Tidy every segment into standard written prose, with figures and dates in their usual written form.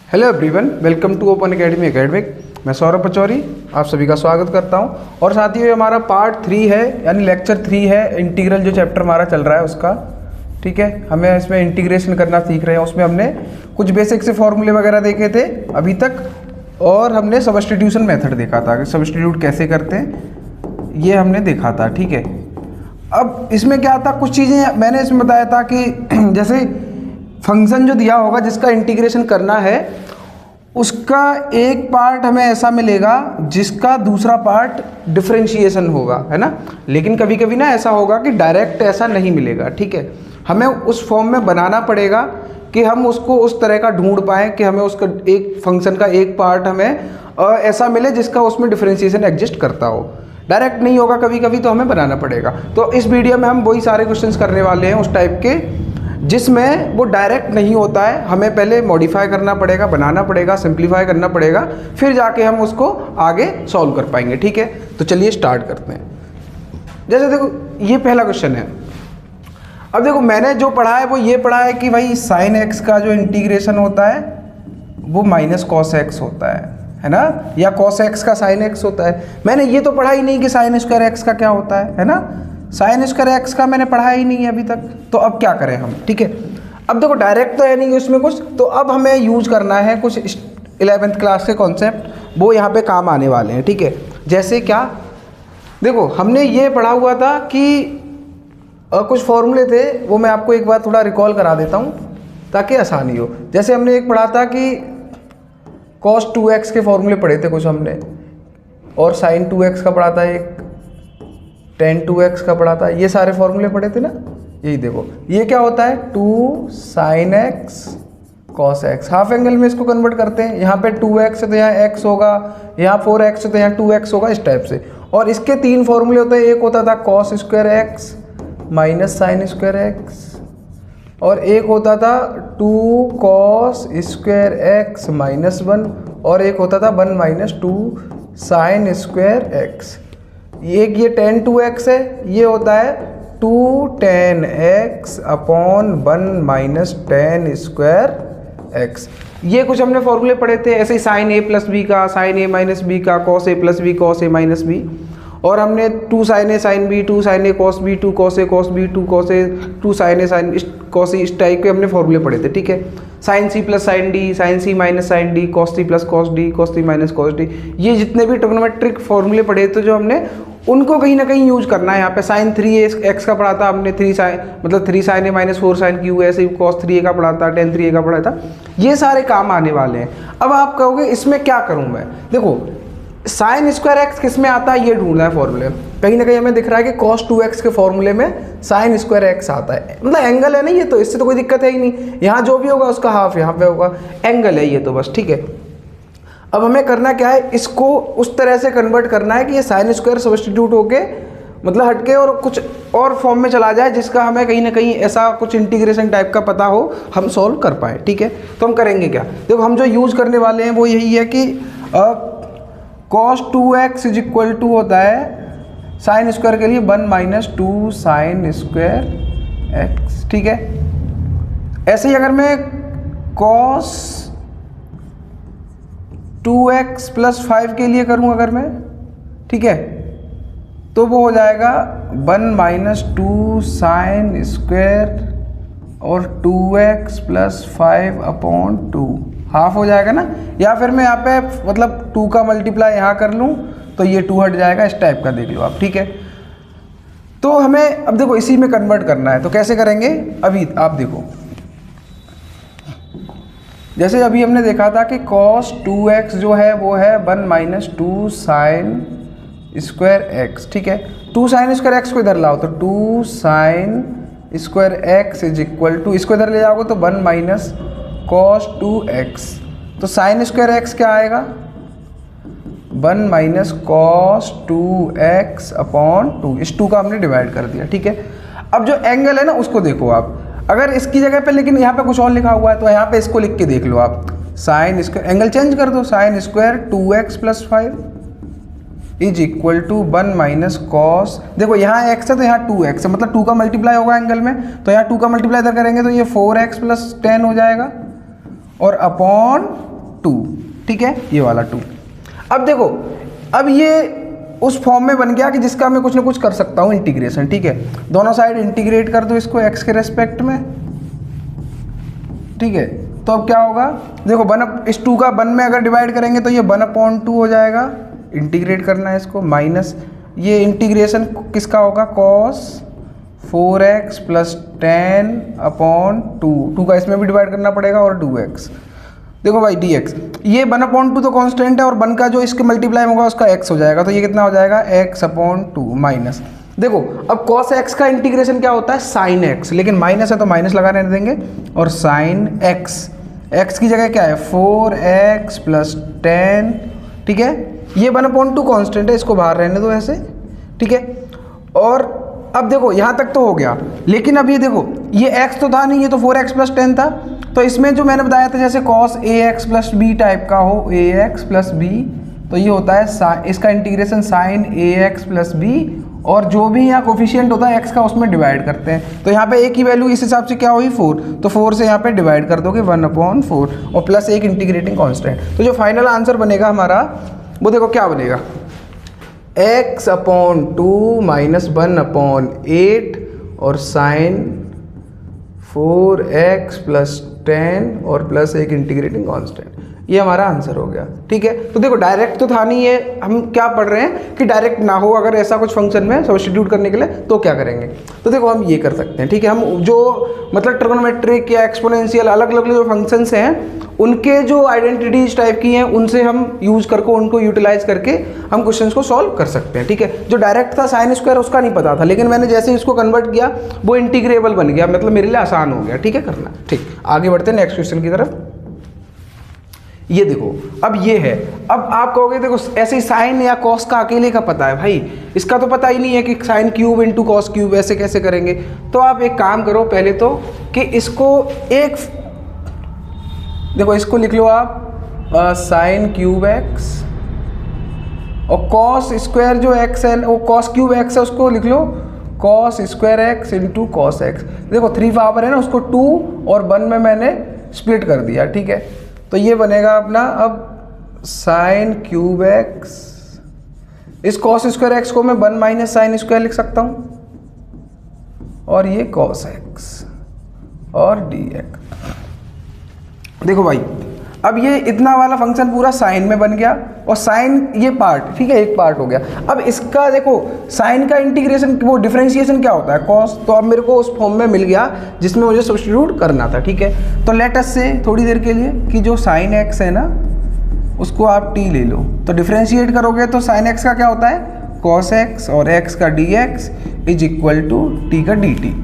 Hello everyone, welcome to open academy academic. मैं सौरभ पचौरी आप सभी का स्वागत करता हूं। और साथियों, ये हमारा पार्ट 3 है, यानी लेक्चर 3 है। इंटीग्रल जो चैप्टर हमारा चल रहा है उसका, ठीक है। हमें इसमें इंटीग्रेशन करना सीख रहे हैं। उसमें हमने कुछ बेसिक से फॉर्मूले वगैरह देखे थे अभी तक, और हमने सब्स्टिट्यूशन मेथड देखा था कि सब्स्टिट्यूट कैसे करते हैं, ये हमने देखा था, ठीक है। अब इसमें क्या था, कुछ चीज़ें मैंने इसमें बताया था कि जैसे फंक्शन जो दिया होगा जिसका इंटीग्रेशन करना है, उसका एक पार्ट हमें ऐसा मिलेगा जिसका दूसरा पार्ट डिफरेंशिएशन होगा, है ना। लेकिन कभी कभी ना ऐसा होगा कि डायरेक्ट ऐसा नहीं मिलेगा, ठीक है। हमें उस फॉर्म में बनाना पड़ेगा कि हम उसको उस तरह का ढूंढ पाएँ कि हमें उसका एक फंक्शन का एक पार्ट हमें ऐसा मिले जिसका उसमें डिफरेंशिएशन एग्जिस्ट करता हो। डायरेक्ट नहीं होगा कभी कभी, तो हमें बनाना पड़ेगा। तो इस वीडियो में हम वही सारे क्वेश्चंस करने वाले हैं उस टाइप के जिसमें वो डायरेक्ट नहीं होता है। हमें पहले मॉडिफाई करना पड़ेगा, बनाना पड़ेगा, सिंप्लीफाई करना पड़ेगा, फिर जाके हम उसको आगे सॉल्व कर पाएंगे, ठीक है। तो चलिए स्टार्ट करते हैं। जैसे देखो, ये पहला क्वेश्चन है। अब देखो, मैंने जो पढ़ा है वो ये पढ़ा है कि भाई साइन एक्स का जो इंटीग्रेशन होता है वो माइनस कॉस एक्स होता है ना, या कॉस एक्स का साइन एक्स होता है। मैंने ये तो पढ़ा ही नहीं कि साइन स्क्वायर एक्स का क्या होता है ना। साइन स्क्वायर एक्स का मैंने पढ़ा ही नहीं है अभी तक। तो अब क्या करें हम, ठीक है। अब देखो, डायरेक्ट तो है नहीं उसमें कुछ, तो अब हमें यूज करना है कुछ 11th क्लास के कॉन्सेप्ट, वो यहाँ पे काम आने वाले हैं, ठीक है। जैसे क्या, देखो हमने ये पढ़ा हुआ था कि कुछ फॉर्मूले थे, वो मैं आपको एक बार थोड़ा रिकॉल करा देता हूँ ताकि आसानी हो। जैसे हमने एक पढ़ा था कि cos 2x के फॉर्मूले पढ़े थे कुछ हमने, और sin 2x का पढ़ा था, एक tan 2x का पढ़ा था। ये सारे फॉर्मूले पढ़े थे ना। यही देखो, ये क्या होता है, 2 sin x cos x। Half angle में इसको कन्वर्ट करते हैं। यहाँ पे 2x है तो यहाँ x होगा, यहाँ 4x है तो यहाँ 2x होगा, इस टाइप से। और इसके 3 फॉर्मूले होते हैं। एक होता था cos square x minus sine square x, और एक होता था 2 cos स्क्वायर x माइनस 1, और एक होता था 1 माइनस 2 साइन स्क्वायर x। एक ये tan 2x है, ये होता है 2 tan x upon 1 minus tan square x। ये कुछ हमने फॉर्मूले पढ़े थे। ऐसे ही साइन a प्लस बी का, साइन a माइनस बी का, cos a plus B, cos a minus B, और हमने 2 sin a sin b, 2 sin a cos b, 2 cos a cos b, 2 cos a 2 sin a sin cos a, इस type के हमने फॉर्मूले पढ़े थे, ठीक है। Sine c plus sine d, sine c minus sine d, cos c plus cos d, cos c minus cos d। ये जितने भी ट्रिग्नोमेट्रिक फॉर्मूले पढ़े थे जो हमने, उनको कहीं ना कहीं यूज करना है। यहाँ पे साइन 3x का पढ़ा था हमने, 3 sin मतलब 3 sin a minus 4 sin q, ऐसे ही cos 3a का पढ़ा था, tan 3a का पढ़ा था। ये सारे काम आने वाले हैं। अब आप कहोगे इसमें क्या करूँ मैं। देखो, साइन स्क्वायर एक्स किस में आता है ये ढूंढना है फॉर्मूले। कहीं ना कहीं हमें दिख रहा है कि cos 2x के फॉर्मूले में साइन स्क्वायर एक्स आता है। मतलब एंगल है ना ये, तो इससे तो कोई दिक्कत है ही नहीं। यहाँ जो भी होगा उसका हाफ यहाँ पे होगा, एंगल है ये तो बस, ठीक है। अब हमें करना क्या है, इसको उस तरह से कन्वर्ट करना है कि ये साइन स्क्वायर सब्स्टिट्यूट होके, मतलब हटके और कुछ और फॉर्म में चला जाए जिसका हमें कहीं ना कहीं ऐसा कुछ इंटीग्रेशन टाइप का पता हो, हम सॉल्व कर पाए, ठीक है। तो हम करेंगे क्या, देखो हम जो यूज़ करने वाले हैं वो यही है कि cos 2x is equal to होता है साइन स्क्वायर के लिए 1 माइनस 2 साइन स्क्वायर एक्स, ठीक है। ऐसे ही अगर मैं cos 2x प्लस 5 के लिए करूं अगर मैं, ठीक है, तो वो हो जाएगा 1 माइनस 2 साइन स्क्वायर और 2x प्लस 5 अपॉन 2, हाफ हो जाएगा ना। या फिर मैं यहाँ पे मतलब 2 का मल्टीप्लाई यहाँ कर लूँ तो ये 2 हट जाएगा, इस टाइप का देख लो आप, ठीक है। तो हमें अब देखो इसी में कन्वर्ट करना है, तो कैसे करेंगे अभी आप देखो। जैसे अभी हमने देखा था कि cos 2x जो है वो है 1 माइनस 2 साइन स्क्वायर एक्स, ठीक है। 2 साइन स्क्वायर एक्स को इधर लाओ तो 2 sine square x is equal to, इसको इधर ले जाओगे तो 1 माइनस cos 2x। तो साइन स्क्वायर एक्स क्या आएगा, 1 माइनस cos 2x अपॉन 2। इस 2 का हमने डिवाइड कर दिया, ठीक है। अब जो एंगल है ना उसको देखो आप, अगर इसकी जगह पे लेकिन यहाँ पे कुछ और लिखा हुआ है तो यहाँ पे इसको लिख के देख लो आप, साइन स्क्वायर, एंगल चेंज कर दो, sine square 2x plus 5 is equal to 1 minus cos, देखो यहाँ x है तो यहाँ 2x है, मतलब 2 का मल्टीप्लाई होगा एंगल में, तो यहाँ 2 का मल्टीप्लाई इधर करेंगे तो ये 4x प्लस 10 हो जाएगा, और अपॉन 2, ठीक है, ये वाला 2। अब देखो, अब ये उस फॉर्म में बन गया कि जिसका मैं कुछ ना कुछ कर सकता हूँ इंटीग्रेशन, ठीक है। दोनों साइड इंटीग्रेट कर दो इसको x के रेस्पेक्ट में, ठीक है। तो अब क्या होगा, देखो इस 2 का 1 में अगर डिवाइड करेंगे तो ये 1/2 हो जाएगा, इंटीग्रेट करना है इसको, माइनस ये इंटीग्रेशन किसका होगा, cos 4x + 10/2, 2 का इसमें भी डिवाइड करना पड़ेगा, और 2x, देखो भाई dx, ये 1/2 तो कांस्टेंट है, और 1 का जो इसके मल्टीप्लाई होगा उसका x हो जाएगा, तो ये कितना हो जाएगा, x/2 माइनस, देखो अब cos x का इंटीग्रेशन क्या होता है, sin x, लेकिन माइनस है तो माइनस लगा रहने देंगे, और sin x की जगह क्या है, 4x + 10, ठीक है। ये 1/2 कांस्टेंट है, इसको बाहर रहने दो ऐसे, ठीक है। और अब देखो यहाँ तक तो हो गया, लेकिन अब ये देखो, ये x तो था नहीं, ये तो 4x + 10 था, तो इसमें जो मैंने बताया था जैसे cos ax + b टाइप का हो, ax + b, तो ये होता है इसका इंटीग्रेशन sin ax + b, और जो भी यहाँ कोफिशिएंट होता है x का उसमें डिवाइड करते हैं, तो यहाँ पे a की वैल्यू इस हिसाब से क्या हुई 4, तो 4 से यहाँ पे डिवाइड कर दोगे 1/4, और प्लस एक इंटीग्रेटिंग कांस्टेंट, तो जो फाइनल आंसर बनेगा हमारा वो देखो क्या बनेगा, x/2 - 1/8 और sin 4x + 10 और प्लस एक इंटीग्रेटिंग कांस्टेंट, ये हमारा आंसर हो गया, ठीक है। तो देखो डायरेक्ट तो था नहीं ये, हम क्या पढ़ रहे हैं कि डायरेक्ट ना हो, अगर ऐसा कुछ फंक्शन में सब्स्टिट्यूट करने के लिए तो क्या करेंगे, तो देखो हम ये कर सकते हैं, ठीक है। हम जो मतलब ट्रिग्नोमेट्रिक या एक्सपोनेंशियल अलग अलग जो फंक्शंस हैं उनके जो आइडेंटिटीज टाइप की हैं उनसे हम यूज करके उनको यूटिलाइज करके हम क्वेश्चंस को सॉल्व कर सकते हैं, ठीक है। जो डायरेक्ट था साइन स्क्वायर उसका नहीं पता था, लेकिन मैंने जैसे इसको कन्वर्ट किया वो इंटीग्रेबल बन गया, मतलब मेरे लिए आसान हो गया, ठीक है करना। ठीक, आगे बढ़ते हैं नेक्स्ट क्वेश्चन की तरफ। ये देखो अब ये है, अब आप कहोगे देखो ऐसे ही साइन या कॉस का अकेले का पता है भाई, इसका तो पता ही नहीं है कि sine cube into cos cube ऐसे कैसे करेंगे। तो आप एक काम करो पहले तो कि इसको एक देखो इसको लिख लो आप साइन क्यूब एक्स, और कॉस स्क्वायर जो एक्स है वो कॉस क्यूब एक्स है उसको लिख लो cos square x into cos x. देखो 3 पावर है ना, उसको 2 और 1 में मैंने स्प्लिट कर दिया, ठीक है। तो ये बनेगा अपना अब साइन क्यूब एक्स, इस कॉस स्क्वायर एक्स को मैं 1 माइनस साइन स्क्वायर लिख सकता हूँ, और ये कॉस एक्स और डी एक्स। देखो भाई अब ये इतना वाला फंक्शन पूरा साइन में बन गया, और साइन ये पार्ट, ठीक है, एक पार्ट हो गया। अब इसका देखो साइन का इंटीग्रेशन वो डिफरेंशिएशन क्या होता है कॉस, तो अब मेरे को उस फॉर्म में मिल गया जिसमें मुझे सब्स्टिट्यूट करना था, ठीक है। तो लेट अस से थोड़ी देर के लिए कि जो साइन एक्स है ना उसको आप टी ले लो, तो डिफरेंशिएट करोगे तो साइन एक्स का क्या होता है कॉस एक्स, और एक्स का D x is equal to T का डी टी।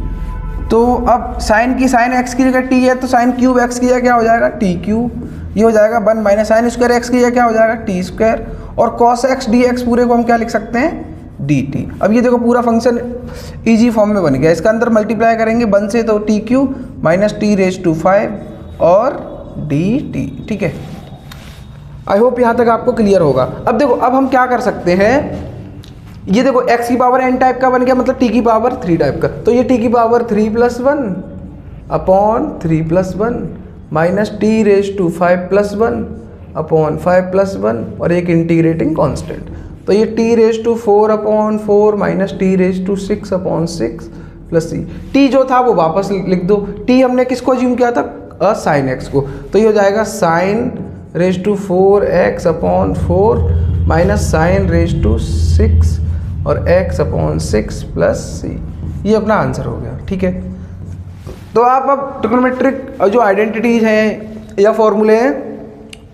तो अब साइन एक्स की जगह टी है तो साइन क्यूब एक्स की जगह क्या हो जाएगा टी क्यूब, ये हो जाएगा 1 माइनस साइन स्क्वायर एक्स की जगह क्या हो जाएगा टी स्क्वायर, और कॉस एक्स डी एक्स पूरे को हम क्या लिख सकते हैं डी टी। अब ये देखो पूरा फंक्शन इजी फॉर्म में बन गया, इसका अंदर मल्टीप्लाई करेंगे 1 से तो T cube minus T raise to 5 और डी टी, ठीक है। आई होप यहाँ तक आपको क्लियर होगा। अब देखो अब हम क्या कर सकते हैं, ये देखो x की पावर n टाइप का बन गया, मतलब t की पावर 3 टाइप का, तो ये t की power 3 + 1 upon 3 + 1 minus T raise to 5 + 1 upon 5 + 1 और एक इंटीग्रेटिंग कांस्टेंट, तो ये T raise to 4 upon 4 minus T raise to 6 upon 6 plus C. T जो था वो वापस लिख दो, टी हमने किसको अज्यूम किया था साइन एक्स को, तो ये हो जाएगा sine raise to 4x upon 4 minus sine raise to 6 और x अपॉन 6 प्लस सी। ये अपना आंसर हो गया, ठीक है। तो आप अब ट्रिग्नोमेट्रिक जो आइडेंटिटीज हैं या फॉर्मूले हैं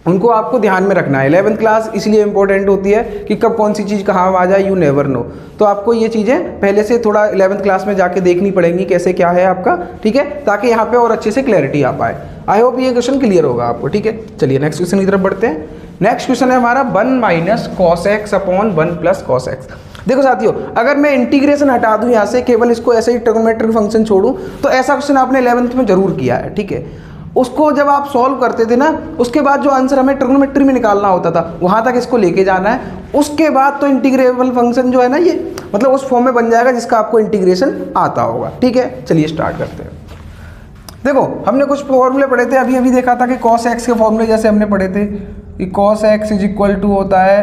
उनको आपको ध्यान में रखना है। 11th क्लास इसलिए इंपॉर्टेंट होती है कि कब कौन सी चीज़ कहाँ आ जाए, यू नेवर नो। तो आपको ये चीज़ें पहले से थोड़ा 11th क्लास में जाके देखनी पड़ेंगी कैसे क्या है आपका, ठीक है, ताकि यहाँ पे और अच्छे से क्लैरिटी आ पाए। आई होप ये क्वेश्चन क्लियर होगा आपको, ठीक है। चलिए नेक्स्ट क्वेश्चन की तरफ बढ़ते हैं। नेक्स्ट क्वेश्चन है हमारा 1 minus cos x upon 1 plus cos x. देखो साथियों, अगर मैं इंटीग्रेशन हटा दूं यहाँ से, केवल इसको ऐसे ही ट्रिग्नोमेट्रिक फंक्शन छोड़ूं, तो ऐसा क्वेश्चन आपने 11th में जरूर किया है, ठीक है। उसको जब आप सॉल्व करते थे ना, उसके बाद जो आंसर हमें ट्रिग्नोमेट्री में निकालना होता था वहाँ तक इसको लेके जाना है। उसके बाद तो इंटीग्रेबल फंक्शन जो है ना ये मतलब उस फॉर्म में बन जाएगा जिसका आपको इंटीग्रेशन आता होगा, ठीक है। चलिए स्टार्ट करते हैं। देखो हमने कुछ फॉर्मूले पढ़े थे, अभी अभी देखा था कि cos x के फॉर्मूले जैसे हमने पढ़े थे कि cos x is equal to होता है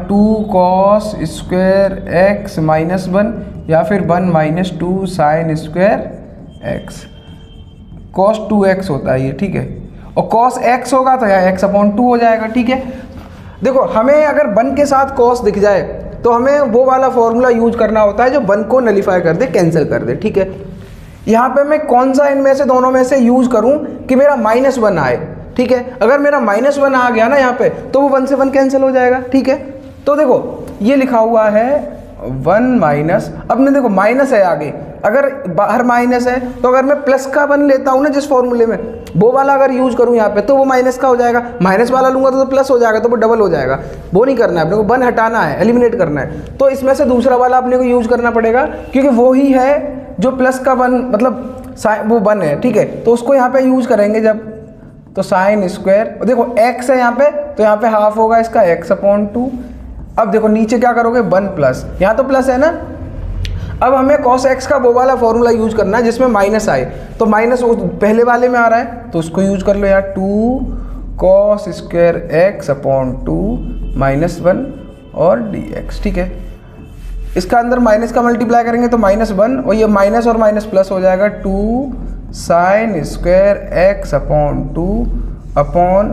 2 cos स्क्वायर x माइनस 1 या फिर 1 minus 2 sine square x, cos 2x होता है ये, ठीक है। और cos x होगा तो यहाँ x अपॉन 2 हो जाएगा, ठीक है। देखो हमें अगर 1 के साथ cos दिख जाए तो हमें वो वाला फॉर्मूला यूज करना होता है जो 1 को नलीफाई कर दे, कैंसिल कर दे, ठीक है। यहाँ पे मैं कौन सा इनमें से दोनों में से यूज करूँ कि मेरा -1 आए, ठीक है। अगर मेरा -1 आ गया ना यहाँ पे तो वो 1 से 1 कैंसिल हो जाएगा, ठीक है। तो देखो ये लिखा हुआ है 1 माइनस, अब मैं देखो माइनस है आगे, अगर बाहर माइनस है तो अगर मैं प्लस का 1 लेता हूँ ना जिस फॉर्मूले में, वो वाला अगर यूज करूँ यहाँ पे तो वो माइनस का हो जाएगा, माइनस वाला लूंगा तो प्लस हो जाएगा, तो वो डबल हो जाएगा। वो नहीं करना है अपने को, 1 हटाना है, एलिमिनेट करना है। तो इसमें से दूसरा वाला अपने को यूज करना पड़ेगा क्योंकि वो ही है जो प्लस का 1 मतलब वो 1 है, ठीक है। तो उसको यहाँ पे यूज करेंगे जब, तो साइन स्क्वायर, देखो x है यहाँ पे तो यहाँ पे हाफ होगा इसका x अपॉन 2। अब देखो नीचे क्या करोगे 1 प्लस, यहाँ तो प्लस है ना। अब हमें cos x का वो वाला फॉर्मूला यूज करना है जिसमें माइनस आए, तो माइनस पहले वाले में आ रहा है तो उसको यूज कर लो यार, 2 cos square x upon 2 minus 1 और dx, ठीक है। इसका अंदर माइनस का मल्टीप्लाई करेंगे तो -1 और ये माइनस और माइनस प्लस हो जाएगा, 2 sine square x upon 2 upon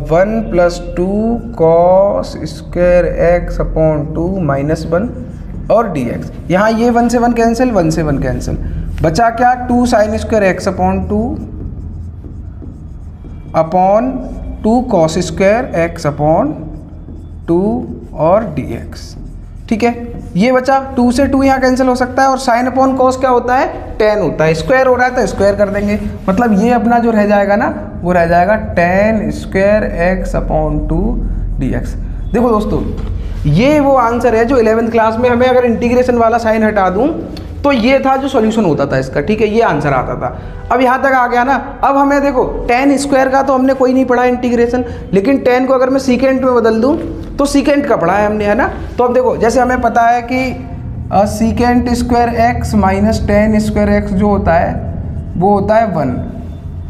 1 plus 2 cos square x upon 2 minus 1 और dx। यहाँ ये 1 से 1 कैंसिल, 1 से 1 कैंसिल, बचा क्या 2 sine square x upon 2 upon 2 cos square x upon 2 और dx, ठीक है। ये बचा 2 से 2 यहाँ कैंसिल हो सकता है, और साइन अपॉन कॉस क्या होता है, tan होता है, स्क्वायर हो रहा है तो स्क्वायर कर देंगे, मतलब ये अपना जो रह जाएगा ना वो रह जाएगा tan square x upon 2 dx। देखो दोस्तों ये वो आंसर है जो 11th क्लास में हमें अगर इंटीग्रेशन वाला साइन हटा दूं तो ये था जो सॉल्यूशन होता था इसका, ठीक है, ये आंसर आता था। अब यहाँ तक आ गया ना। अब हमें देखो tan स्क्वायर का तो हमने कोई नहीं पढ़ा इंटीग्रेशन, लेकिन tan को अगर मैं सीकेंट में बदल दूं तो सीकेंट का पढ़ा है हमने, है ना। तो अब देखो जैसे हमें पता है कि secant square x minus tan square x जो होता है वो होता है 1,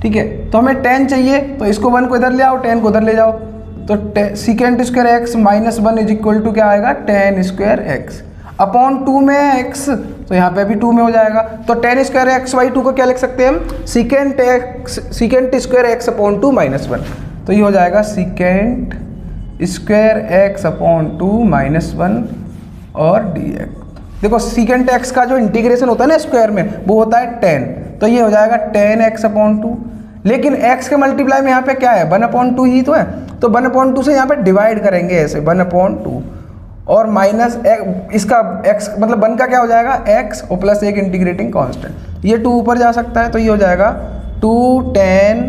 ठीक है। तो हमें tan चाहिए तो इसको 1 को इधर ले आओ, tan को उधर ले जाओ, तो secant square x minus 1 is equal to क्या आएगा, tan स्क्वायर x अपॉन 2 में x, तो यहाँ पे भी 2 में हो जाएगा। तो tan स्क्वायर x बाई 2 को क्या लिख सकते हैं हम, secant square x upon 2 minus 1, तो ये हो जाएगा secant square x upon 2 minus 1 और dx। देखो सीकेंट x का जो इंटीग्रेशन होता है ना स्क्वायर में वो होता है tan, तो ये हो जाएगा tan x अपॉन 2, लेकिन x के मल्टीप्लाई में यहाँ पे क्या है 1 अपॉन 2 ही तो है, तो 1 अपॉन 2 से यहाँ पे डिवाइड करेंगे ऐसे 1 अपॉन 2 और माइनस इसका x मतलब 1 का क्या हो जाएगा x और प्लस एक इंटीग्रेटिंग कांस्टेंट, ये 2 ऊपर जा सकता है तो ये हो जाएगा 2 tan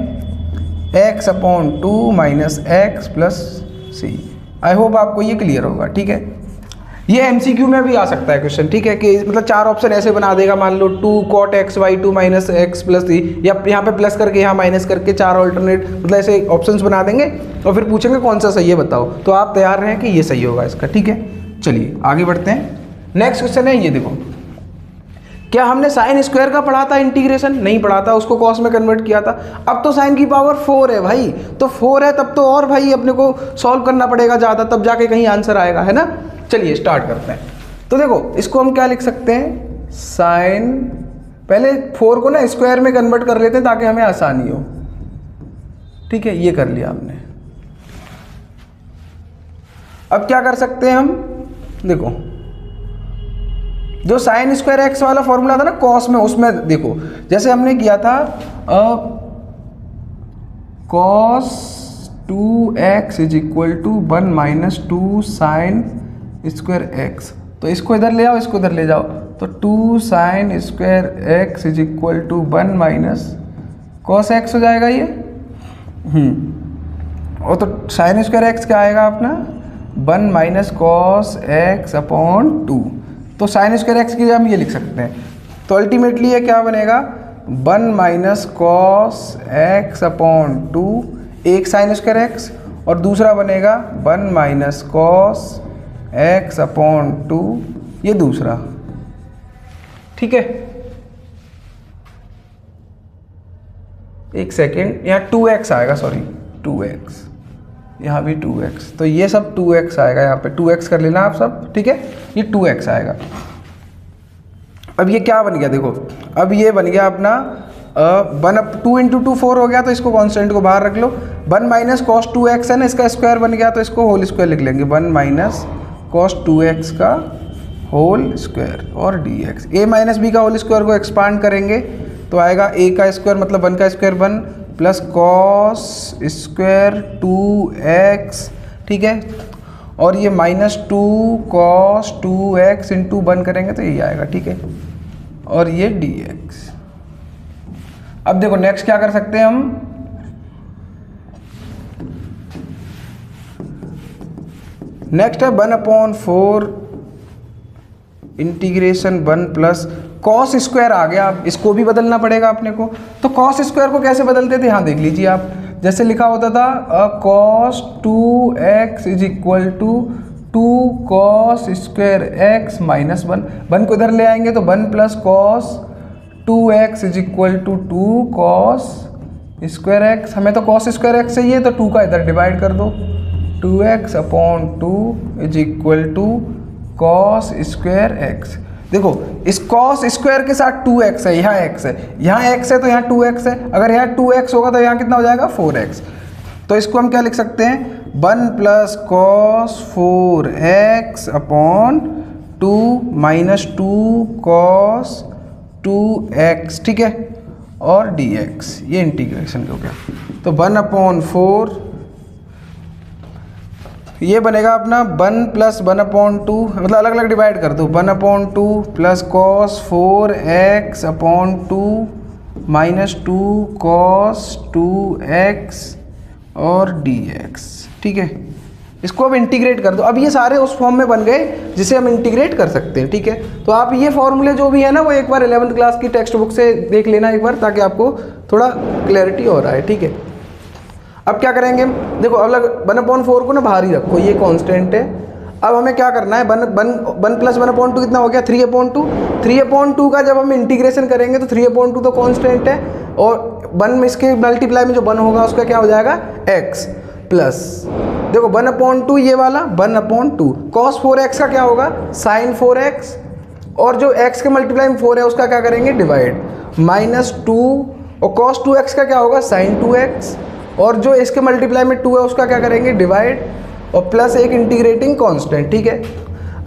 x upon 2 minus x plus c। I hope आपको ये क्लियर होगा, ठीक है। ये एमसीक्यू में भी आ सकता है क्वेश्चन, ठीक है, कि मतलब 4 ऑप्शन ऐसे बना देगा, मान लो 2 cot x by 2 minus x plus c, या यहाँ पे प्लस करके यहाँ माइनस करके 4 ऑल्टरनेट मतलब ऐसे ऑप्शंस बना देंगे और फिर पूछेंगे कौन सा सही है बताओ, तो आप तैयार रहें कि ये सही होगा इसका, ठीक है। चलिए आगे बढ़ते हैं। नेक्स्ट क्वेश्चन है ये देखो, क्या हमने साइन स्क्वायर का पढ़ा था इंटीग्रेशन, नहीं पढ़ा था, उसको कॉस में कन्वर्ट किया था। अब तो साइन की पावर 4 है भाई, तो 4 है तब तो और भाई अपने को सॉल्व करना पड़ेगा ज़्यादा, तब जाके कहीं आंसर आएगा, है ना। चलिए स्टार्ट करते हैं। तो देखो इसको हम क्या लिख सकते हैं, साइन, पहले 4 को ना स्क्वायर में कन्वर्ट कर लेते हैं ताकि हमें आसानी हो, ठीक है, ये कर लिया हमने। अब क्या कर सकते हैं हम, देखो जो साइन स्क्वायर एक्स वाला फॉर्मूला था ना कॉस में, उसमें देखो जैसे हमने किया था cos 2x is equal to 1 minus 2 sine square x, तो इसको इधर ले आओ, इसको इधर ले जाओ, तो 2 sine square x is equal to 1 minus cos x हो जाएगा ये। और तो साइन स्क्वायर एक्स क्या आएगा अपना 1 माइनस कॉस एक्स अपॉन 2, तो साइन स्क्वायर एक्स की हम ये लिख सकते हैं, तो अल्टीमेटली ये क्या बनेगा 1 माइनस कॉस एक्स अपॉन 2, एक साइन स्क्वायर एक्स, और दूसरा बनेगा 1 माइनस कॉस एक्स अपॉन 2, ये दूसरा, ठीक है। एक सेकेंड, यहाँ 2x आएगा, सॉरी 2x, यहाँ भी 2x, तो ये सब 2x आएगा, यहाँ पे 2x कर लेना आप सब, ठीक है, ये 2x आएगा। अब ये क्या बन गया देखो, अब ये बन गया अपना 2 × 2 4 हो गया, तो इसको कांस्टेंट को बाहर रख लो। 1 माइनस कॉस 2x है ना, इसका स्क्वायर बन गया, तो इसको होल स्क्वायर लिख लेंगे, 1 माइनस कॉस 2x का होल स्क्वायर और dx। a माइनस बी का होल स्क्वायर को एक्सपांड करेंगे तो आएगा a का स्क्वायर मतलब 1 का square 1 plus cos square 2x, ठीक है, और ये माइनस 2 कॉस 2x इंटू 1 करेंगे तो ये आएगा, ठीक है, और ये dx। अब देखो नेक्स्ट क्या कर सकते हैं हम, नेक्स्ट है 1/4 इंटीग्रेशन 1 प्लस कॉस स्क्वायर आ गया, अब इसको भी बदलना पड़ेगा अपने को। तो कॉस स्क्वायर को कैसे बदलते थे, यहाँ देख लीजिए आप, जैसे लिखा होता था cos 2x is equal to 2 cos square x minus 1 को इधर ले आएंगे तो 1 plus cos 2x is equal to 2 cos square x। हमें तो कॉस स्क्वायर x चाहिए, तो 2 का इधर डिवाइड कर दो, 2x/2 is equal to cos square x। देखो इस कॉस स्क्वायर के साथ 2x है, यहाँ x है, यहाँ x है तो यहाँ 2x है, अगर यहाँ 2x होगा तो यहाँ कितना हो जाएगा 4x। तो इसको हम क्या लिख सकते हैं, 1 plus cos 4x upon 2 minus 2 cos 2x, ठीक है, और dx, ये इंटीग्रेशन हो गया। तो 1/4 ये बनेगा अपना 1 प्लस 1/2, मतलब अलग अलग डिवाइड कर दो, 1/2 plus cos 4x upon 2 minus 2 cos 2x और dx, ठीक है। इसको अब इंटीग्रेट कर दो, अब ये सारे उस फॉर्म में बन गए जिसे हम इंटीग्रेट कर सकते हैं, ठीक है। तो आप ये फॉर्मूले जो भी है ना वो एक बार 11th क्लास की टेक्स्ट बुक से देख लेना एक बार, ताकि आपको थोड़ा क्लैरिटी हो रहा है, ठीक है। अब क्या करेंगे, देखो अलग 1/4 को ना बाहर ही रखो, ये कांस्टेंट है। अब हमें क्या करना है, 1 प्लस 1/2 कितना हो गया 3/2। 3/2 का जब हम इंटीग्रेशन करेंगे तो 3/2 तो कांस्टेंट है, और 1 में इसके मल्टीप्लाई में जो 1 होगा उसका क्या हो जाएगा x प्लस, देखो 1/2 ये वाला 1/2 cos 4x का क्या होगा sin 4x, और जो x के मल्टीप्लाई में 4 है उसका क्या करेंगे डिवाइड, माइनस 2, और cos 2x का क्या होगा sin 2x, और जो इसके मल्टीप्लाई में 2 है उसका क्या करेंगे डिवाइड, और प्लस एक इंटीग्रेटिंग कांस्टेंट, ठीक है।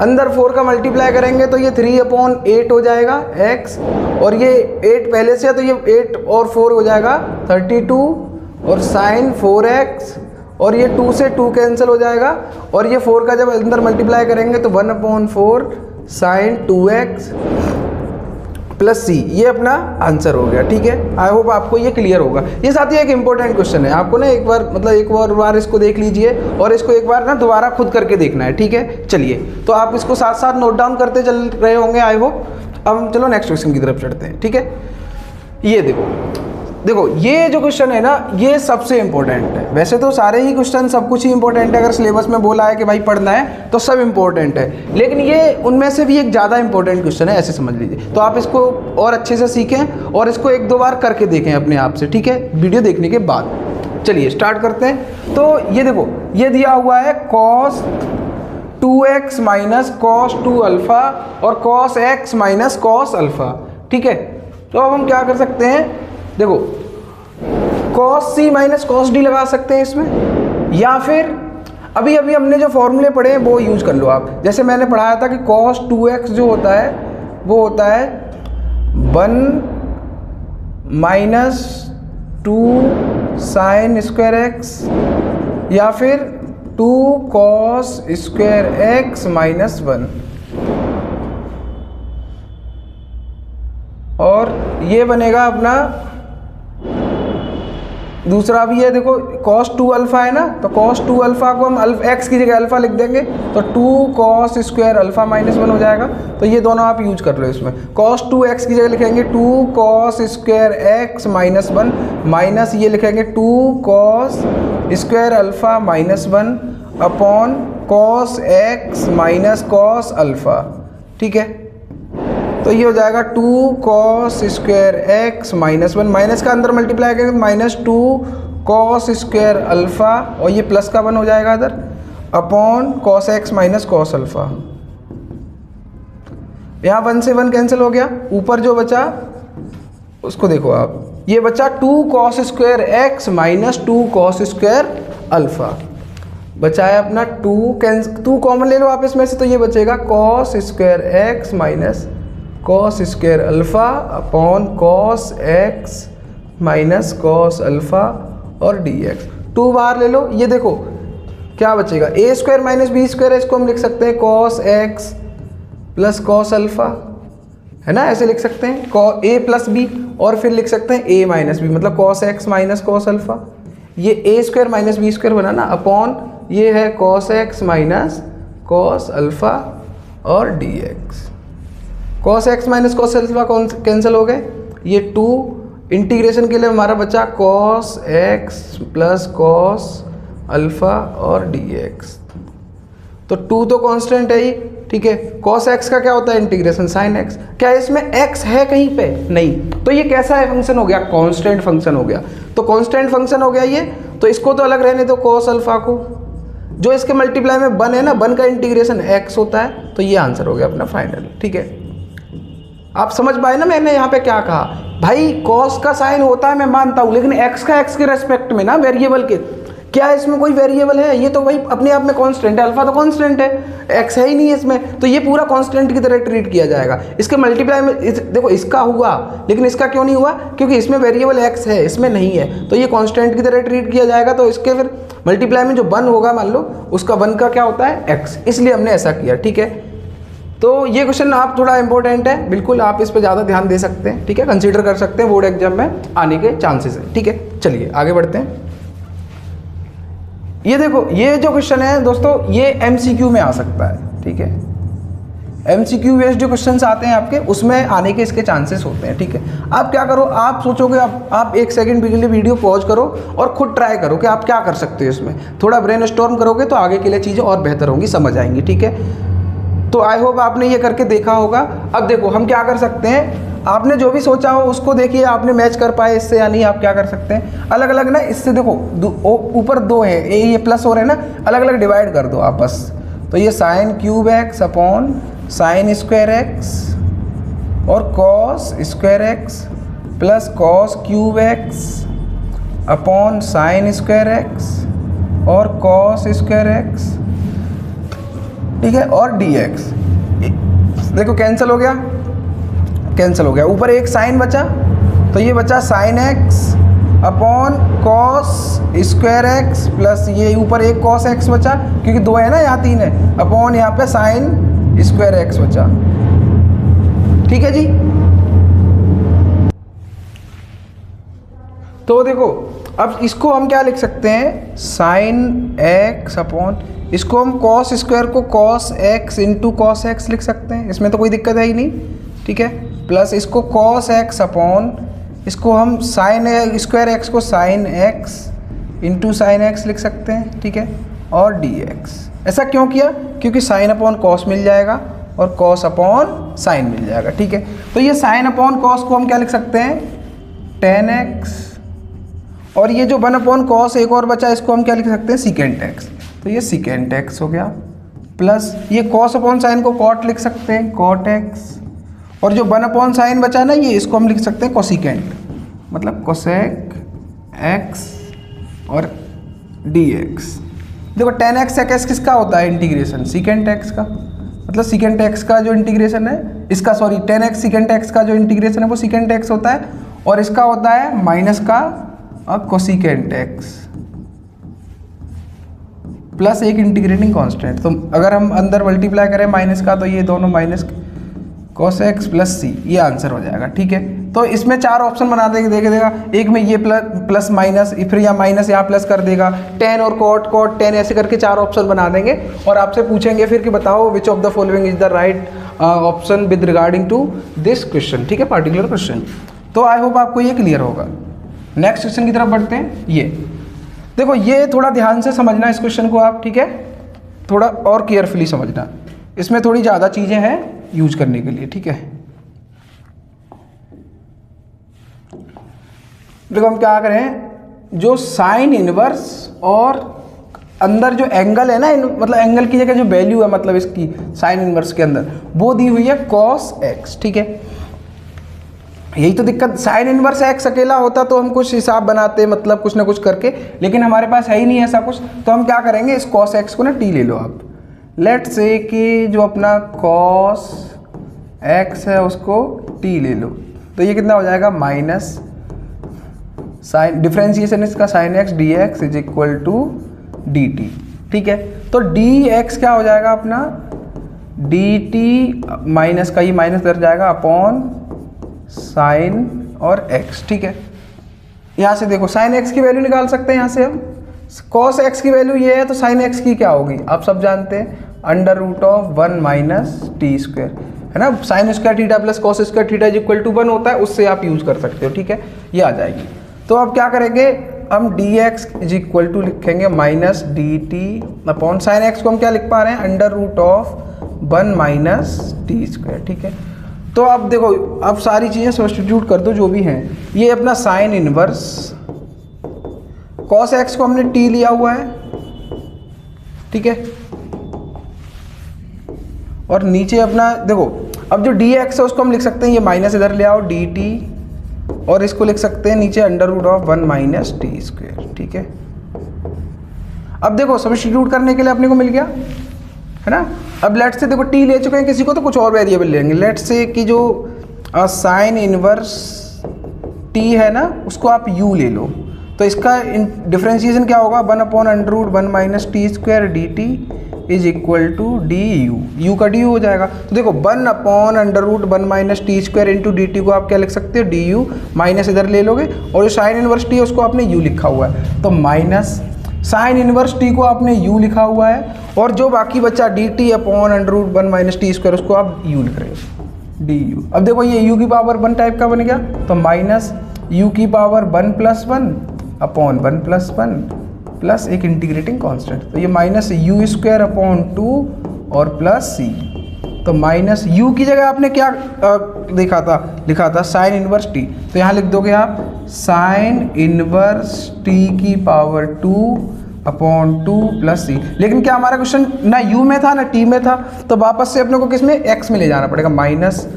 अंदर 4 का मल्टीप्लाई करेंगे तो ये 3/8 हो जाएगा x, और ये 8 पहले से है तो ये 8 और 4 हो जाएगा 32, और sin 4x, और ये 2 से 2 कैंसिल हो जाएगा, और ये 4 का जब अंदर मल्टीप्लाई करेंगे तो 1/4 sin 2x प्लस c, ये अपना आंसर हो गया, ठीक है। आई होप आपको ये क्लियर होगा। ये साथ ही एक इंपॉर्टेंट क्वेश्चन है, आपको ना एक बार मतलब एक बार इसको देख लीजिए, और इसको एक बार ना दोबारा खुद करके देखना है, ठीक है। चलिए, तो आप इसको साथ साथ नोट डाउन करते चल रहे होंगे आई होप। अब हम चलो नेक्स्ट क्वेश्चन की तरफ चढ़ते हैं, ठीक है। ये देखो ये जो क्वेश्चन है ना ये सबसे इंपॉर्टेंट है, वैसे तो सारे ही क्वेश्चन सब कुछ ही इंपॉर्टेंट है, अगर सिलेबस में बोला है कि भाई पढ़ना है तो सब इंपॉर्टेंट है, लेकिन ये उनमें से भी एक ज़्यादा इंपॉर्टेंट क्वेश्चन है, ऐसे समझ लीजिए। तो आप इसको और अच्छे से सीखें और इसको 1-2 बार करके देखें अपने आप से, ठीक है, वीडियो देखने के बाद। चलिए स्टार्ट करते हैं। तो ये देखो ये दिया हुआ है cos 2x minus cos 2 alpha और cos x minus cos alpha, ठीक है। तो अब हम क्या कर सकते हैं, देखो cos c minus cos d लगा सकते हैं इसमें, या फिर अभी हमने जो फॉर्मूले पढ़े हैं वो यूज कर लो आप। जैसे मैंने पढ़ाया था कि cos 2x जो होता है वो होता है 1 माइनस 2 sin स्क्वायर x, या फिर 2 cos स्क्वायर x माइनस 1, और ये बनेगा अपना दूसरा भी है, देखो cos 2 अल्फ़ा है ना, तो cos 2 अल्फ़ा को हम x की जगह अल्फ़ा लिख देंगे तो 2 cos स्क्वायर अल्फ़ा माइनस 1 हो जाएगा। तो ये दोनों आप यूज कर लो इसमें, cos 2x की जगह लिखेंगे 2 cos square x minus 1, minus ये लिखेंगे 2 cos square alpha minus 1 upon cos x minus cos alpha, ठीक है। तो ये हो जाएगा 2 cos square x minus 1, minus का अंदर मल्टीप्लाई करेंगे माइनस 2 cos स्क्वायर अल्फ़ा, और ये प्लस का 1 हो जाएगा इधर, upon cos x minus cos alpha. यहाँ 1 से 1 कैंसिल हो गया, ऊपर जो बचा उसको देखो आप, ये बचा 2 cos square x minus 2 cos square alpha, बचाया अपना 2 कॉमन ले लो आप इसमें से, तो ये बचेगा cos square x minus cos square alpha upon cos x minus cos alpha और dx। 2 बाहर ले लो, ये देखो क्या बचेगा, a square minus B square है, इसको हम लिख सकते हैं cos x plus cos alpha, है ना, ऐसे लिख सकते हैं a प्लस बी, और फिर लिख सकते हैं a माइनस बी, मतलब cos x minus cos alpha, ये a square minus B square बना ना, अपॉन ये है cos x minus cos alpha और dx। cos x minus cos alpha cancel हो गए, ये 2 इंटीग्रेशन के लिए हमारा बचा cos x plus cos alpha और dx। तो 2 तो कांस्टेंट है ही, ठीक है। cos x का क्या होता है इंटीग्रेशन sin x, क्या इसमें x है कहीं पे, नहीं, तो ये कैसा है फंक्शन हो गया, कांस्टेंट फंक्शन हो गया। तो कांस्टेंट फंक्शन हो गया ये, तो इसको तो अलग रहने दो cos अल्फा को, जो इसके मल्टीप्लाई में 1 है ना, 1 का इंटीग्रेशन x होता है, तो ये आंसर हो गया अपना फाइनल, ठीक है। आप समझ पाए ना मैंने यहाँ पे क्या कहा, भाई cos का साइन होता है मैं मानता हूँ, लेकिन x का x के रेस्पेक्ट में ना, वेरिएबल के, क्या इसमें कोई वेरिएबल है, ये तो भाई अपने आप में कांस्टेंट है, अल्फा तो कांस्टेंट है, x है ही नहीं है इसमें, तो ये पूरा कांस्टेंट की तरह ट्रीट किया जाएगा। इसके मल्टीप्लाई में देखो इसका हुआ, लेकिन इसका क्यों नहीं हुआ, क्योंकि इसमें वेरिएबल x है, इसमें नहीं है, तो ये कांस्टेंट की तरह ट्रीट किया जाएगा। तो इसके फिर मल्टीप्लाई में जो 1 होगा, मान लो उसका 1 का क्या होता है x, इसलिए हमने ऐसा किया, ठीक है। तो ये क्वेश्चन आप थोड़ा इंपॉर्टेंट है, बिल्कुल आप इस पर ज़्यादा ध्यान दे सकते हैं, ठीक है, कंसीडर कर सकते हैं, बोर्ड एग्जाम में आने के चांसेस है, ठीक है। चलिए आगे बढ़ते हैं। ये देखो, ये जो क्वेश्चन है दोस्तों, ये एमसीक्यू में आ सकता है, ठीक है। एमसीक्यू बेस्ड जो क्वेश्चंस आते हैं आपके, उसमें आने के इसके चांसेस होते हैं, ठीक है। आप क्या करो, आप सोचोगे, आप 1 सेकंड के लिए वीडियो पॉज करो और खुद ट्राई करो कि आप क्या कर सकते हो इसमें, थोड़ा ब्रेनस्टॉर्म करोगे तो आगे के लिए चीज़ें और बेहतर होंगी, समझ आएंगी, ठीक है। तो आई होप आपने ये करके देखा होगा। अब देखो हम क्या कर सकते हैं, आपने जो भी सोचा हो उसको देखिए, आपने मैच कर पाए इससे या नहीं, आप क्या कर सकते हैं, अलग अलग ना, इससे देखो ऊपर 2 है, ये प्लस हो रहे हैं ना, अलग अलग डिवाइड कर दो आप बस। तो ये sine cube x upon sine square x और cos square x plus cos cube x upon sine square x और कॉस स्क्वायर एक्स, ठीक है, और dx। देखो कैंसिल हो गया, कैंसिल हो गया, ऊपर एक साइन बचा, तो ये बचा sine x upon cos square x plus ये ऊपर एक कॉस एक्स बचा, क्योंकि 2 है ना, यहाँ 3 है, अपॉन यहाँ पे साइन स्क्वायर एक्स बचा, ठीक है जी। तो देखो अब इसको हम क्या लिख सकते हैं, साइन एक्स अपॉन, इसको हम कॉस स्क्वायर को cos x into cos x लिख सकते हैं, इसमें तो कोई दिक्कत है ही नहीं, ठीक है, प्लस इसको कॉस एक्स अपॉन, इसको हम साइन स्क्वायर एक्स को sine x into sine x लिख सकते हैं, ठीक है, और dx। ऐसा क्यों किया, क्योंकि साइन अपॉन कॉस मिल जाएगा और कॉस अपॉन साइन मिल जाएगा, ठीक है। तो ये साइन अपॉन कॉस को हम क्या लिख सकते हैं, tan x, और ये जो 1 अपॉन कॉस एक और बचा, इसको हम क्या लिख सकते हैं, सीकेंट एक्स, तो ये सीकेंट एक्स हो गया, प्लस ये कॉस अपॉन साइन को कॉट लिख सकते हैं, कॉट एक्स, और जो 1 अपॉन साइन बचा ना, ये इसको हम लिख सकते हैं कोसिकेंट, मतलब कोसेक एक्स और dx। देखो tan x sec x किसका होता है इंटीग्रेशन, सीकेंट एक्स का, मतलब सीकेंट एक्स का जो इंटीग्रेशन है इसका, sorry tan x secant x का जो इंटीग्रेशन है वो सीकेंट एक्स होता है, और इसका होता है माइनस का कोसिकेंट एक्स प्लस एक इंटीग्रेटिंग कांस्टेंट। तो अगर हम अंदर मल्टीप्लाई करें माइनस का, तो ये दोनों माइनस cos x प्लस सी, ये आंसर हो जाएगा, ठीक है। तो इसमें 4 ऑप्शन बना देगा, एक में ये प्लस माइनस, फिर या माइनस यहाँ प्लस कर देगा, tan और cot tan, ऐसे करके 4 ऑप्शन बना देंगे, और आपसे पूछेंगे फिर कि बताओ which of the following is the right option with regarding to this question, ठीक है, पार्टिकुलर क्वेश्चन। तो आई होप आपको ये क्लियर होगा। नेक्स्ट क्वेश्चन की तरफ बढ़ते हैं। ये देखो, ये थोड़ा ध्यान से समझना इस क्वेश्चन को आप, ठीक है, थोड़ा और केयरफुली समझना, इसमें थोड़ी ज़्यादा चीज़ें हैं यूज करने के लिए, ठीक है। देखो हम क्या करें, जो साइन इनवर्स और अंदर जो एंगल है ना, मतलब एंगल की जगह जो वैल्यू है, मतलब इसकी साइन इनवर्स के अंदर वो दी हुई है कॉस एक्स, ठीक है। यही तो दिक्कत, साइन इनवर्स एक्स अकेला होता तो हम कुछ हिसाब बनाते, मतलब कुछ ना कुछ करके, लेकिन हमारे पास है ही नहीं ऐसा कुछ। तो हम क्या करेंगे, इस कॉस एक्स को ना टी ले लो आप। लेट से कि जो अपना कॉस एक्स है उसको टी ले लो, तो ये कितना हो जाएगा, माइनस साइन, डिफ्रेंशिएशन इसका sine x D x is equal to D T, ठीक है। तो डी एक्स क्या हो जाएगा अपना, डी टी माइनस का ये माइनस कर जाएगा अपॉन साइन और एक्स, ठीक है। यहाँ से देखो साइन एक्स की वैल्यू निकाल सकते हैं यहाँ से हम, कॉस एक्स की वैल्यू ये है तो साइन एक्स की क्या होगी आप सब जानते हैं, under root of 1 minus t square, है ना। Sine square theta plus cos square theta is equal to 1 होता है, उससे आप यूज कर सकते हो, ठीक है, ये आ जाएगी। तो अब क्या करेंगे, हम d x is equal to लिखेंगे minus d t upon sine x को हम क्या लिख पा रहे हैं, under root of 1 minus t square, ठीक है। तो अब देखो, अब सारी चीज़ें सब्स्टिट्यूट कर दो जो भी हैं, ये अपना साइन इनवर्स कॉस एक्स को हमने टी लिया हुआ है, ठीक है, और नीचे अपना देखो, अब जो डी एक्स है उसको हम लिख सकते हैं, ये माइनस इधर ले आओ डी टी, और इसको लिख सकते हैं नीचे under root of 1 minus t square, ठीक है। अब देखो सब्स्टिट्यूट करने के लिए अपने को मिल गया, है ना। अब लेट से देखो टी ले चुके हैं किसी को, तो कुछ और वेरिएबल लेंगे। लेट से कि जो साइन इनवर्स टी है ना, उसको आप यू ले लो, तो इसका डिफरेंशिएशन क्या होगा, 1 upon under root 1 minus t square d t is equal to d u, u का डी यू हो जाएगा। तो देखो 1 upon under root 1 minus t square into d t को आप क्या लिख सकते हो, डी यू, माइनस इधर ले लोगे, और जो साइन इनवर्स टी है उसको आपने यू लिखा हुआ है, तो माइनस साइन इनवर्स टी को आपने यू लिखा हुआ है, और जो बाकी बचा d t upon under root 1 minus t square उसको आप यू लिख रहे हो, डी यू। अब देखो ये यू की पावर 1 टाइप का बन गया, तो माइनस यू की power 1 plus 1 upon 1 plus 1 plus एक इंटीग्रेटिंग कांस्टेंट, तो ये माइनस यू स्क्वायर अपॉन 2 और प्लस सी, तो माइनस यू की जगह आपने क्या लिखा था साइन इनवर्स टी, तो यहाँ लिख दोगे आप साइन इनवर्स टी की पावर 2 अपॉन 2 प्लस सी। लेकिन क्या हमारा क्वेश्चन ना यू में था ना टी में था, तो वापस से अपने को किस में, एक्स में ले जाना पड़ेगा, माइनस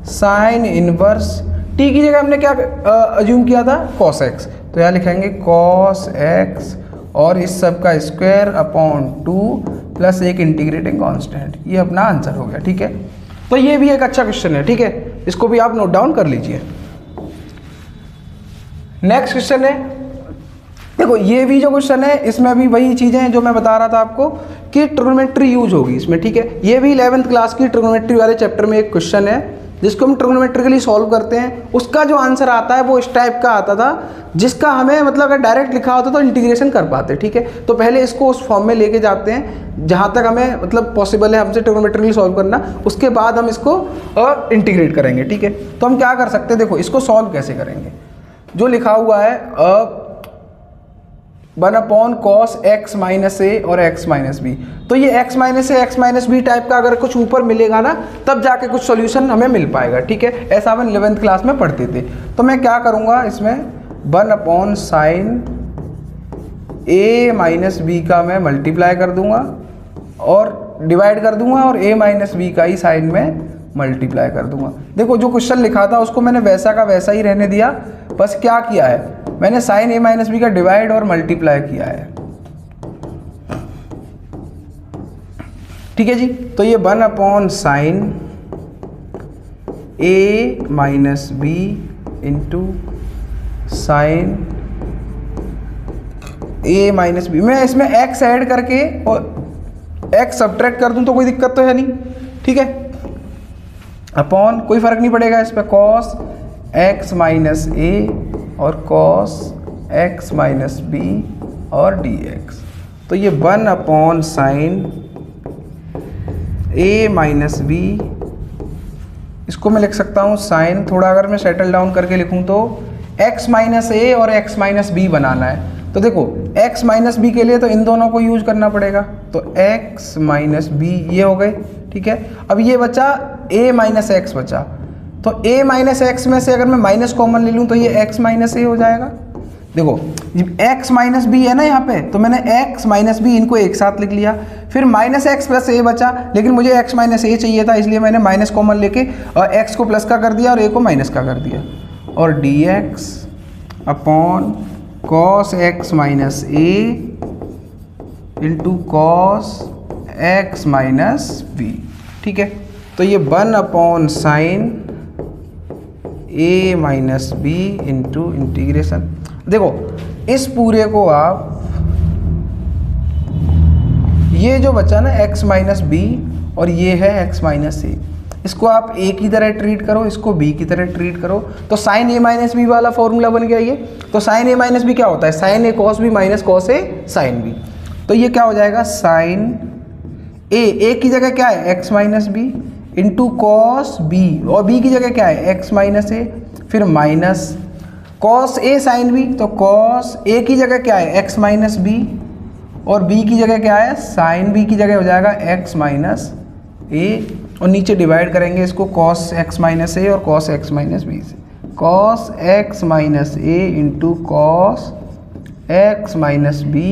साइन इनवर्स टी की जगह हमने क्या अज्यूम किया था, कॉस एक्स, तो यहाँ लिखेंगे कॉस एक्स और इस सब का स्क्वायर अपॉन 2 प्लस एक इंटीग्रेटिंग कांस्टेंट, ये अपना आंसर हो गया, ठीक है। तो ये भी एक अच्छा क्वेश्चन है, ठीक है, इसको भी आप नोट डाउन कर लीजिए। नेक्स्ट क्वेश्चन है, देखो ये भी जो क्वेश्चन है इसमें भी वही चीज़ें हैं जो मैं बता रहा था आपको कि ट्रिग्नोमेट्री यूज होगी इसमें, ठीक है। ये भी 11th क्लास की ट्रिग्नोमेट्री वाले चैप्टर में एक क्वेश्चन है जिसको हम ट्रिग्नोमेट्रिकली सॉल्व करते हैं। उसका जो आंसर आता है वो इस टाइप का आता था, जिसका हमें मतलब अगर डायरेक्ट लिखा होता तो इंटीग्रेशन कर पाते, ठीक है। तो पहले इसको उस फॉर्म में लेके जाते हैं जहाँ तक हमें मतलब पॉसिबल है हमसे ट्रिग्नोमेट्रिकली सॉल्व करना, उसके बाद हम इसको इंटीग्रेट करेंगे, ठीक है। तो हम क्या कर सकते हैं, देखो इसको सॉल्व कैसे करेंगे, जो लिखा हुआ है 1 upon cos x minus a और एक्स माइनस बी, तो ये एक्स माइनस ए एक्स माइनस बी टाइप का अगर कुछ ऊपर मिलेगा ना तब जाके कुछ सॉल्यूशन हमें मिल पाएगा, ठीक है। ऐसा हम 11th क्लास में पढ़ते थे। तो मैं क्या करूँगा इसमें 1 अपॉन साइन ए माइनस बी का मैं मल्टीप्लाई कर दूंगा और डिवाइड कर दूंगा, और ए माइनस बी का ही साइन में मल्टीप्लाई कर दूंगा। देखो जो क्वेश्चन लिखा था उसको मैंने वैसा का वैसा ही रहने दिया, बस क्या किया है मैंने साइन ए माइनस बी का डिवाइड और मल्टीप्लाई किया है, ठीक है जी। तो ये 1 अपॉन साइन ए माइनस बी इंटू साइन ए माइनस बी, मैं इसमें एक्स ऐड करके और एक्स सब्ट्रैक्ट कर दूं तो कोई दिक्कत तो है नहीं, ठीक है। अपॉन कोई फर्क नहीं पड़ेगा इस पर, कॉस एक्स माइनस ए और कॉस एक्स माइनस बी और डी एक्स, तो ये 1 अपॉन साइन ए माइनस बी, इसको मैं लिख सकता हूँ साइन, थोड़ा अगर मैं सेटल डाउन करके लिखूँ तो एक्स माइनस ए और एक्स माइनस बी बनाना है। तो देखो x माइनस बी के लिए तो इन दोनों को यूज करना पड़ेगा, तो x माइनस बी ये हो गए, ठीक है। अब ये बचा a माइनस एक्स बचा, तो a माइनस एक्स में से अगर मैं माइनस कॉमन ले लूँ तो ये x माइनस ए हो जाएगा। देखो जब x माइनस बी है ना यहाँ पे, तो मैंने x माइनस बी इनको एक साथ लिख लिया, फिर माइनस एक्स प्लस ए बचा, लेकिन मुझे x माइनस ए चाहिए था, इसलिए मैंने माइनस कॉमन लेके x को प्लस का कर दिया और a को माइनस का कर दिया, और dx upon cos x minus a into cos x minus b. ठीक है, तो ये 1 upon sine a minus b into integration. देखो इस पूरे को आप, ये जो बचा ना x माइनस बी और ये है x माइनस ए, इसको आप a की तरह ट्रीट करो, इसको b की तरह ट्रीट करो, तो साइन a माइनस बी वाला फॉर्मूला बन गया ये। तो साइन a माइनस बी क्या होता है, sine a cos b minus cos a sine b. तो ये क्या हो जाएगा, साइन a की जगह क्या है x minus b into cos b, और b की जगह क्या है x माइनस ए, फिर minus cos a sine b, तो कॉस a की जगह क्या है x माइनस बी, और b की जगह क्या है, साइन b की जगह हो जाएगा x माइनस ए, और नीचे डिवाइड करेंगे इसको कॉस x माइनस ए और कॉस x माइनस बी से, cos x minus a into cos x minus B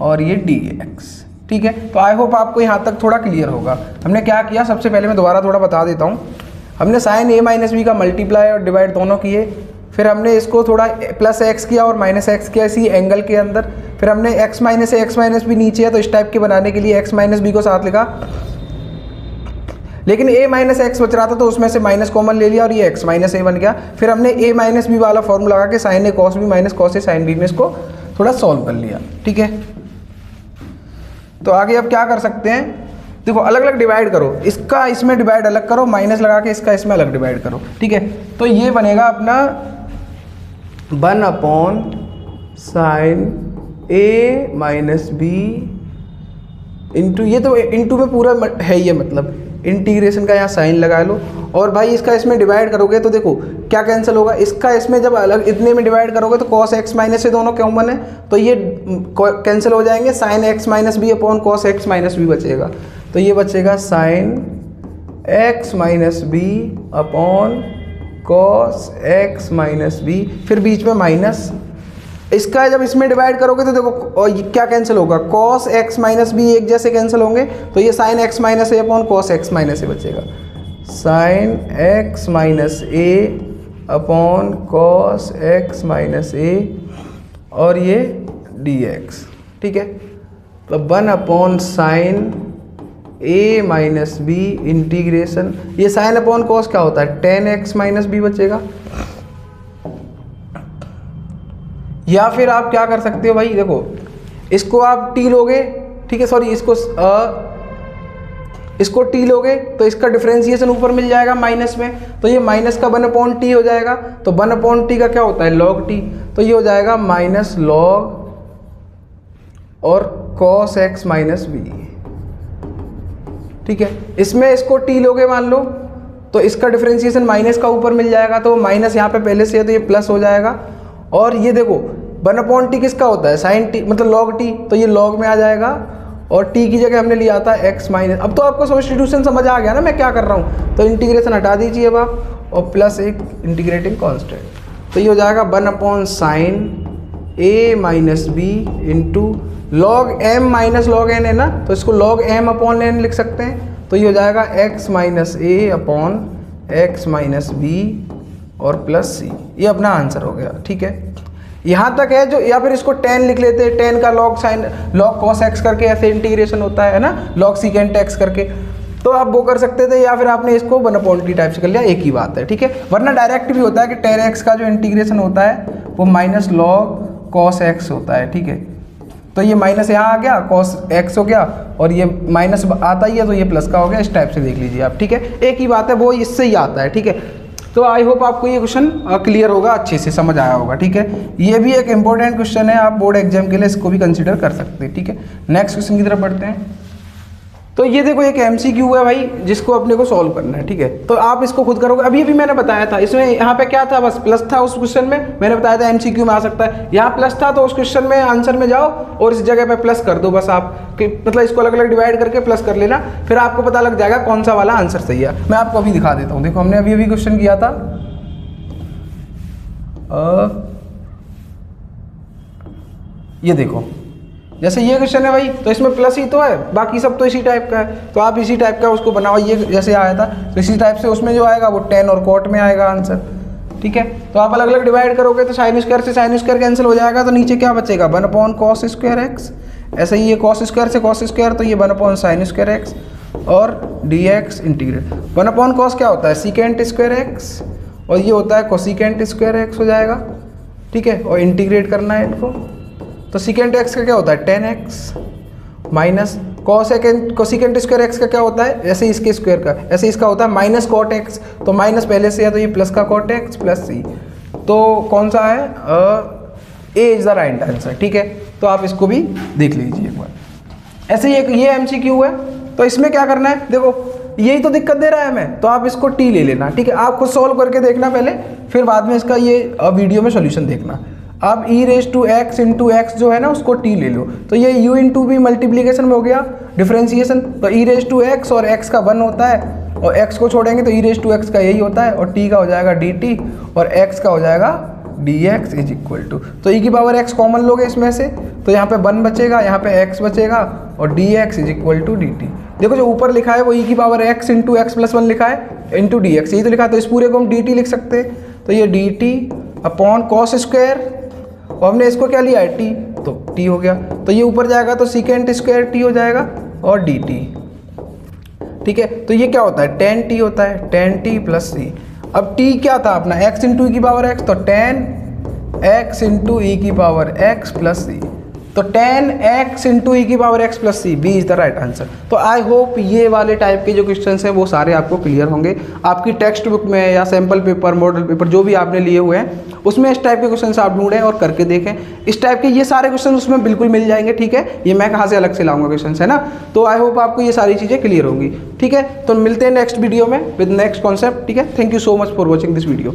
और ये dx। ठीक है, तो आई होप आपको यहाँ तक थोड़ा क्लियर होगा। हमने क्या किया, सबसे पहले मैं दोबारा थोड़ा बता देता हूँ। हमने साइन a माइनस बी का मल्टीप्लाई और डिवाइड दोनों किए, फिर हमने इसको थोड़ा प्लस एक्स किया और माइनस एक्स किया इसी एंगल के अंदर, फिर हमने x माइनस ए एक्स माइनस बी नीचे है तो इस टाइप के बनाने के लिए x माइनस बी को साथ लिखा, लेकिन a माइनस एक्स बच रहा था तो उसमें से माइनस कॉमन ले लिया और ये x माइनस ए बन गया। फिर हमने a माइनस बी वाला फॉर्मूला लगा के sign A cos b minus cos A sine B में इसको थोड़ा सॉल्व कर लिया। ठीक है, तो आगे अब क्या कर सकते हैं, देखो अलग अलग डिवाइड करो, इसका इसमें डिवाइड अलग करो, माइनस लगा के इसका इसमें अलग डिवाइड करो। ठीक है, तो ये बनेगा अपना 1 upon sine a minus b into, ये तो इंटू में पूरा है ये, मतलब इंटीग्रेशन का यहाँ साइन लगा लो, और भाई इसका इसमें डिवाइड करोगे तो देखो क्या कैंसिल होगा, इसका इसमें जब अलग इतने में डिवाइड करोगे तो कॉस एक्स माइनस से दोनों कॉमन है तो ये कैंसिल हो जाएंगे, sine x minus b upon cos x minus b बचेगा, तो ये बचेगा sine x minus b upon cos x minus b, फिर बीच में माइनस, इसका जब इसमें डिवाइड करोगे तो देखो और ये क्या कैंसिल होगा, कॉस एक्स माइनस बी एक जैसे कैंसिल होंगे, तो ये sine x minus a upon cos x minus a बचेगा, sine x minus a upon cos x minus a और ये dx। ठीक है, तो 1 upon sine a minus b integration, ये साइन अपॉन कॉस क्या होता है, tan x माइनस बी बचेगा। या फिर आप क्या कर सकते हो भाई, देखो इसको आप t लोगे, ठीक है, सॉरी इसको t लोगे तो इसका डिफरेंशिएशन ऊपर मिल जाएगा माइनस में, तो ये माइनस का 1 अपॉन टी हो जाएगा, तो 1 अपॉन टी का क्या होता है लॉग टी, तो ये हो जाएगा माइनस लॉग और कॉस एक्स माइनस बी। ठीक है, इसमें इसको t लोगे मान लो तो इसका डिफरेंशिएशन माइनस का ऊपर मिल जाएगा, तो माइनस यहाँ पे पहले से है तो ये प्लस हो जाएगा, और ये देखो 1 अपॉन टी किसका होता है, साइन टी मतलब लॉग टी, तो ये लॉग में आ जाएगा, और t की जगह हमने लिया था x माइनस। अब तो आपको सब्स्टिट्यूशन समझ आ गया ना मैं क्या कर रहा हूँ, तो इंटीग्रेशन हटा दीजिए अब आप, और प्लस एक इंटीग्रेटिंग कांस्टेंट, तो ये हो जाएगा 1 upon sine a minus b into log m minus log n है ना, तो इसको लॉग m अपॉन n लिख सकते हैं, तो ये हो जाएगा x minus a upon x minus B और प्लस सी, ये अपना आंसर हो गया। ठीक है, यहाँ तक है जो, या फिर इसको tan लिख लेते हैं, tan का log sine log cos x करके ऐसे इंटीग्रेशन होता है ना, log secant x करके, तो आप वो कर सकते थे, या फिर आपने इसको 1 अपॉन टी टाइप से कर लिया, एक ही बात है। ठीक है, वरना डायरेक्ट भी होता है कि tan x का जो इंटीग्रेशन होता है वो माइनस log cos x होता है। ठीक है, तो ये माइनस यहाँ आ गया, cos x हो गया, और ये माइनस आता ही है तो ये प्लस का हो गया, इस टाइप से देख लीजिए आप। ठीक है, एक ही बात है, वो इससे ही आता है। ठीक है, तो आई होप आपको ये क्वेश्चन क्लियर होगा, अच्छे से समझ आया होगा। ठीक है, ये भी एक इंपॉर्टेंट क्वेश्चन है, आप बोर्ड एग्जाम के लिए इसको भी कंसीडर कर सकते हैं। ठीक है, नेक्स्ट क्वेश्चन की तरफ बढ़ते हैं। तो ये देखो एक एमसीक्यू है भाई, जिसको अपने को सॉल्व करना है, ठीक है। तो आप इसको खुद करोगे। अभी अभी मैंने बताया था, इसमें यहाँ पे क्या था, बस प्लस था उस क्वेश्चन में, मैंने बताया था एमसीक्यू में आ सकता है। यहाँ प्लस था तो उस क्वेश्चन में आंसर में जाओ और इस जगह पे प्लस कर दो बस आप, मतलब इसको अलग अलग डिवाइड करके प्लस कर लेना, फिर आपको पता लग जाएगा कौन सा वाला आंसर सही है। मैं आपको अभी दिखा देता हूँ। देखो हमने अभी अभी क्वेश्चन किया था, ये देखो जैसे ये क्वेश्चन है भाई, तो इसमें प्लस ही तो है, बाकी सब तो इसी टाइप का है। तो आप इसी टाइप का उसको बनाओ, ये जैसे आया था तो इसी टाइप से उसमें जो आएगा वो tan और cot में आएगा आंसर, ठीक है। तो आप अलग अलग डिवाइड करोगे तो साइन स्क्वायर से साइन स्क्वायर कैंसिल हो जाएगा, तो नीचे क्या बचेगा 1/cos स्क्वायर एक्स। ऐसे ही ये cos स्क्वायर से cos स्क्वायर, तो ये 1/sin स्क्वायर एक्स और dx इंटीग्रेट। 1/cos क्या होता है सीकेंट स्क्वायर एक्स, और ये होता है कोसिकेंट स्क्वायर एक्स हो जाएगा, ठीक है। और इंटीग्रेट करना है इनको, तो सीकेंट एक्स का क्या होता है tan x minus cosecant square x का क्या होता है, ऐसे इसके स्क्वायर का, ऐसे इसका होता है माइनस cot x, तो माइनस पहले से है तो ये प्लस का cot x प्लस c। तो कौन सा है, ए इज द राइट आंसर, ठीक है। तो आप इसको भी देख लीजिए एक बार। ऐसे ही ये एमसीक्यू है, तो इसमें क्या करना है, देखो यही तो दिक्कत दे रहा है हमें, तो आप इसको टी ले लेना, ठीक है। आप खुद सॉल्व करके देखना पहले, फिर बाद में इसका ये वीडियो में सोल्यूशन देखना। अब e raise to x into x जो है ना, उसको t ले लो, तो ये u इंटू भी मल्टीप्लीकेशन में हो गया डिफ्रेंसिएशन, तो e रेज टू एक्स और x का 1 होता है, और x को छोड़ेंगे तो e रेज टू एक्स का यही होता है, और t का हो जाएगा dt और x का हो जाएगा dx इज इक्वल टू, तो e की पावर x कॉमन लोगे इसमें से, तो यहाँ पे 1 बचेगा, यहाँ पे x बचेगा, और dx is equal to dt। देखो जो ऊपर लिखा है वो e की power x into x plus 1 लिखा है, इंटू dx यही तो लिखा है, तो इस पूरे को हम dt लिख सकते हैं, तो ये dt अपॉन कॉस स्क्वायर, और हमने इसको क्या लिया है t, तो t हो गया, तो ये ऊपर जाएगा तो सीकेंट स्क्वायर t हो जाएगा और dt, ठीक है। तो ये क्या होता है tan t होता है, tan t प्लस c। अब t क्या था अपना x इंटू ई की पावर x, तो tan x इंटू ई की पावर x प्लस c, तो tan x इंटू ई की power x plus c, b is the right answer. तो आई होप ये वाले टाइप के जो क्वेश्चंस हैं वो सारे आपको क्लियर होंगे। आपकी टेक्स्ट बुक में या सैम्पल पेपर, मॉडल पेपर जो भी आपने लिए हुए हैं उसमें इस टाइप के क्वेश्चंस आप ढूंढें और करके देखें। इस टाइप के ये सारे क्वेश्चन उसमें बिल्कुल मिल जाएंगे, ठीक है। ये मैं कहाँ से अलग से लाऊंगा क्वेश्चन, है ना। तो आई होप आपको ये सारी चीज़ें क्लियर होंगी, ठीक है। तो मिलते हैं नेक्स्ट वीडियो में विद नेक्स्ट कॉन्सेप्ट, ठीक है। Thank you so much for watching this video.